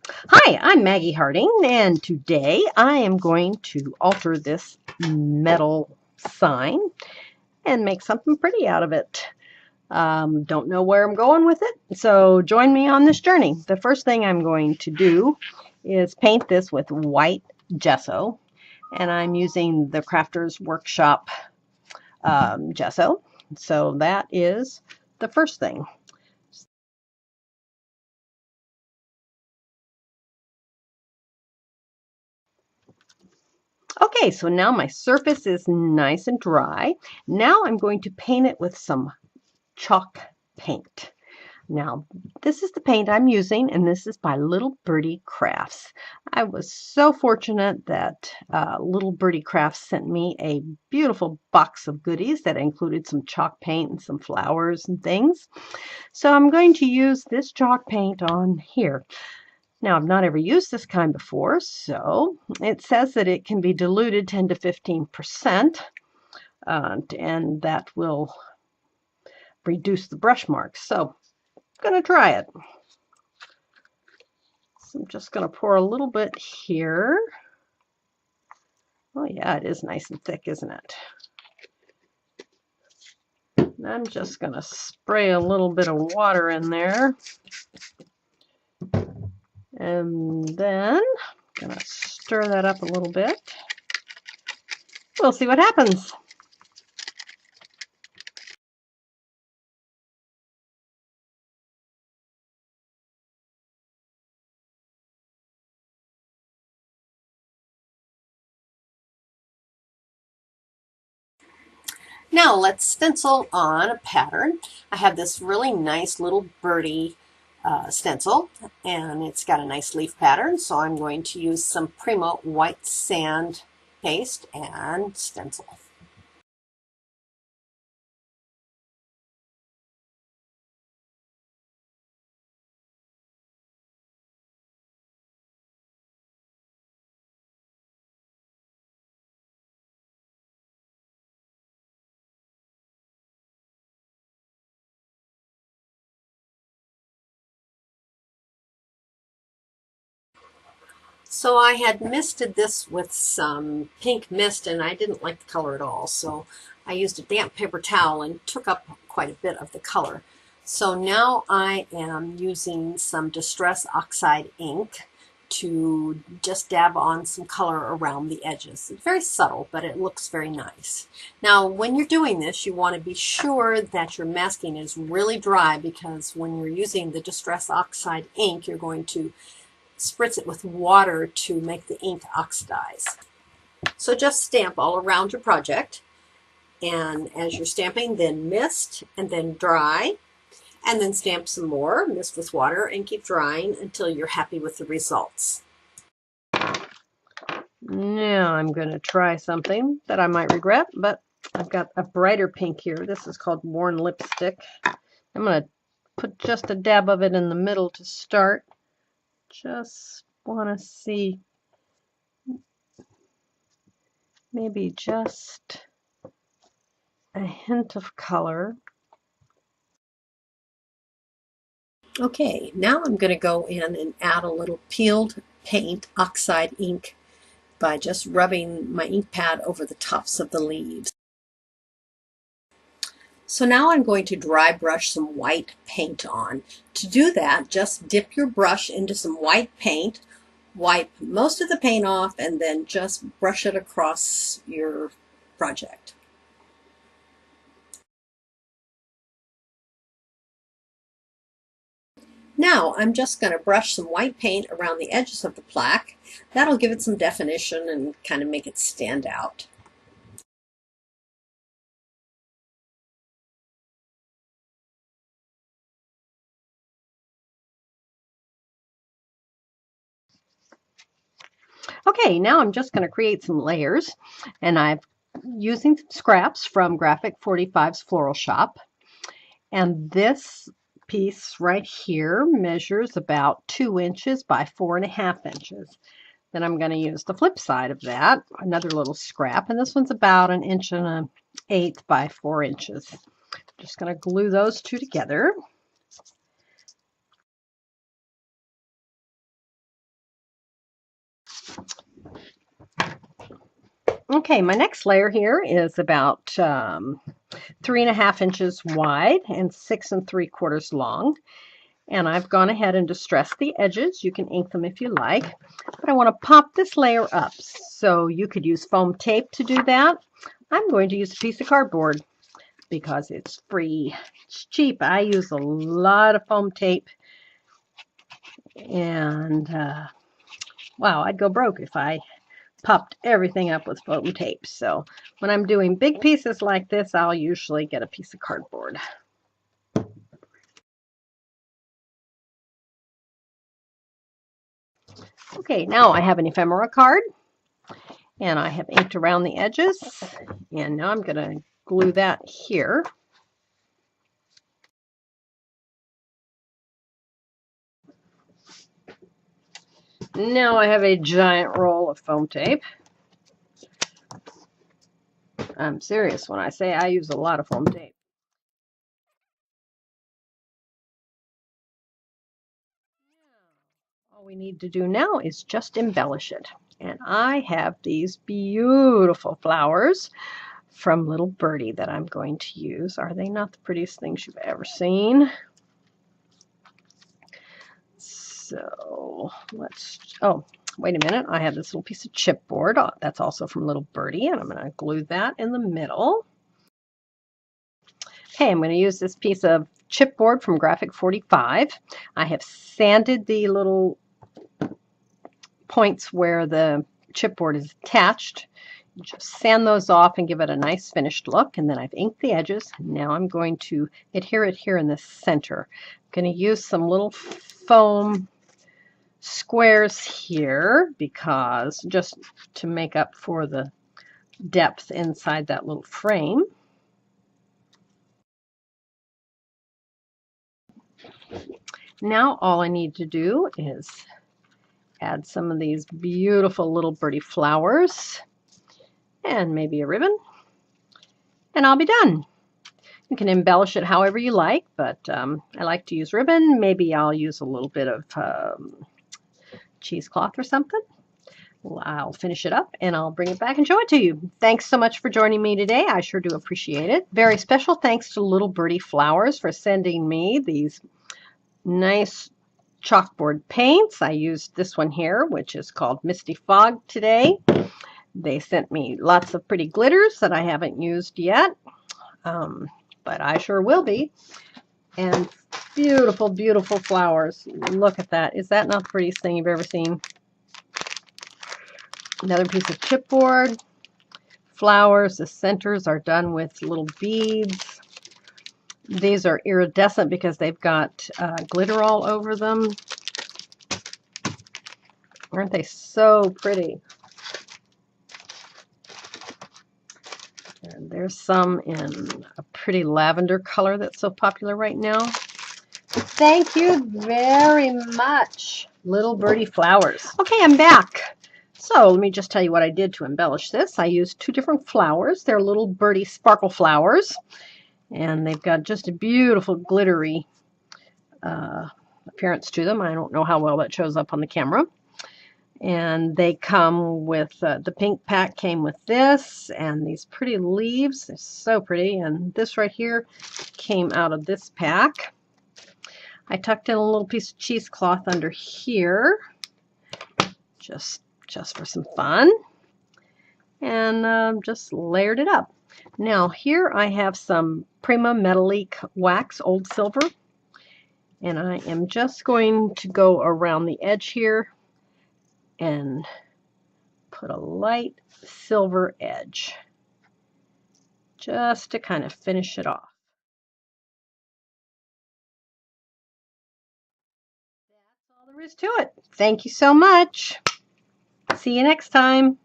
Hi, I'm Maggie Harding, and today I am going to alter this metal sign and make something pretty out of it. Don't know where I'm going with it, so join me on this journey. The first thing I'm going to do is paint this with white gesso, and I'm using the Crafters Workshop gesso. So that is the first thing. Okay, so now my surface is nice and dry. Now I'm going to paint it with some chalk paint. Now, this is the paint I'm using, and this is by Little Birdie Crafts. I was so fortunate that Little Birdie Crafts sent me a beautiful box of goodies that included some chalk paint and some flowers and things. So I'm going to use this chalk paint on here. Now, I've not ever used this kind before, so it says that it can be diluted 10 to 15%, and that will reduce the brush marks. So I'm going to try it. So I'm just going to pour a little bit here. Oh yeah, it is nice and thick, isn't it? And I'm just going to spray a little bit of water in there. And then I'm going to stir that up a little bit. We'll see what happens. Now let's stencil on a pattern. I have this really nice little birdie stencil, and it's got a nice leaf pattern, so I'm going to use some Prima white sand paste and stencil. So I had misted this with some pink mist, and I didn't like the color at all. So I used a damp paper towel and took up quite a bit of the color. So now I am using some Distress Oxide ink to just dab on some color around the edges. It's very subtle, but it looks very nice. Now, when you're doing this, you want to be sure that your masking is really dry, because when you're using the Distress Oxide ink, you're going to spritz it with water to make the ink oxidize. So just stamp all around your project, and as you're stamping, then mist and then dry, and then stamp some more, mist with water, and keep drying until you're happy with the results. Now I'm going to try something that I might regret, but I've got a brighter pink here. This is called Worn Lipstick. I'm going to put just a dab of it in the middle to start. Just want to see, maybe just a hint of color. Okay, now I'm going to go in and add a little peeled paint oxide ink by just rubbing my ink pad over the tops of the leaves. So now I'm going to dry brush some white paint on. To do that, just dip your brush into some white paint, wipe most of the paint off, and then just brush it across your project. Now I'm just going to brush some white paint around the edges of the plaque. That'll give it some definition and kind of make it stand out. Okay, now I'm just going to create some layers, and I'm using some scraps from Graphic 45's Floral Shoppe. And this piece right here measures about 2 inches by 4.5 inches. Then I'm going to use the flip side of that, another little scrap, and this one's about 1.1 inches by 4 inches. Just going to glue those two together. Okay, my next layer here is about 3.5 inches wide and 6 3/4 long. And I've gone ahead and distressed the edges. You can ink them if you like. But I want to pop this layer up. So you could use foam tape to do that. I'm going to use a piece of cardboard because it's free. It's cheap. I use a lot of foam tape. And wow, I'd go broke if I popped everything up with foam tape. So when I'm doing big pieces like this, I'll usually get a piece of cardboard. Okay, now I have an ephemera card and I have inked around the edges, and now I'm going to glue that here. Now I have a giant roll of foam tape. I'm serious when I say I use a lot of foam tape. All we need to do now is just embellish it. And I have these beautiful flowers from little Birdie that I'm going to use. Are they not the prettiest things you've ever seen? So let's, oh, wait a minute. I have this little piece of chipboard. That's also from little Birdie, and I'm going to glue that in the middle. Okay, I'm going to use this piece of chipboard from Graphic 45. I have sanded the little points where the chipboard is attached. Just sand those off and give it a nice finished look, and then I've inked the edges. Now I'm going to adhere it here in the center. I'm going to use some little foam squares here because just to make up for the depth inside that little frame. Now all I need to do is add some of these beautiful little Birdie flowers and maybe a ribbon, and I'll be done. You can embellish it however you like, but I like to use ribbon. Maybe I'll use a little bit of cheesecloth or something. Well, I'll finish it up and I'll bring it back and show it to you. Thanks so much for joining me today. I sure do appreciate it. Very special thanks to Little Birdie Flowers for sending me these nice chalkboard paints. I used this one here, which is called Misty Fog today. They sent me lots of pretty glitters that I haven't used yet, but I sure will be. And beautiful, beautiful flowers. Look at that. Is that not the prettiest thing you've ever seen? Another piece of chipboard. Flowers. The centers are done with little beads. These are iridescent because they've got glitter all over them. Aren't they so pretty? And there's some in a pretty lavender color that's so popular right now. Thank you very much, Little Birdie Flowers. Okay, I'm back. So let me just tell you what I did to embellish this. I used 2 different flowers. They're Little Birdie Sparkle Flowers. And they've got just a beautiful glittery appearance to them. I don't know how well that shows up on the camera. And they come with, the pink pack came with this and these pretty leaves. They're so pretty. And this right here came out of this pack. I tucked in a little piece of cheesecloth under here, just for some fun. And just layered it up. Now here I have some Prima Metallique wax, old silver, and I am just going to go around the edge here and put a light silver edge just to kind of finish it off. That's all there is to it. Thank you so much. See you next time.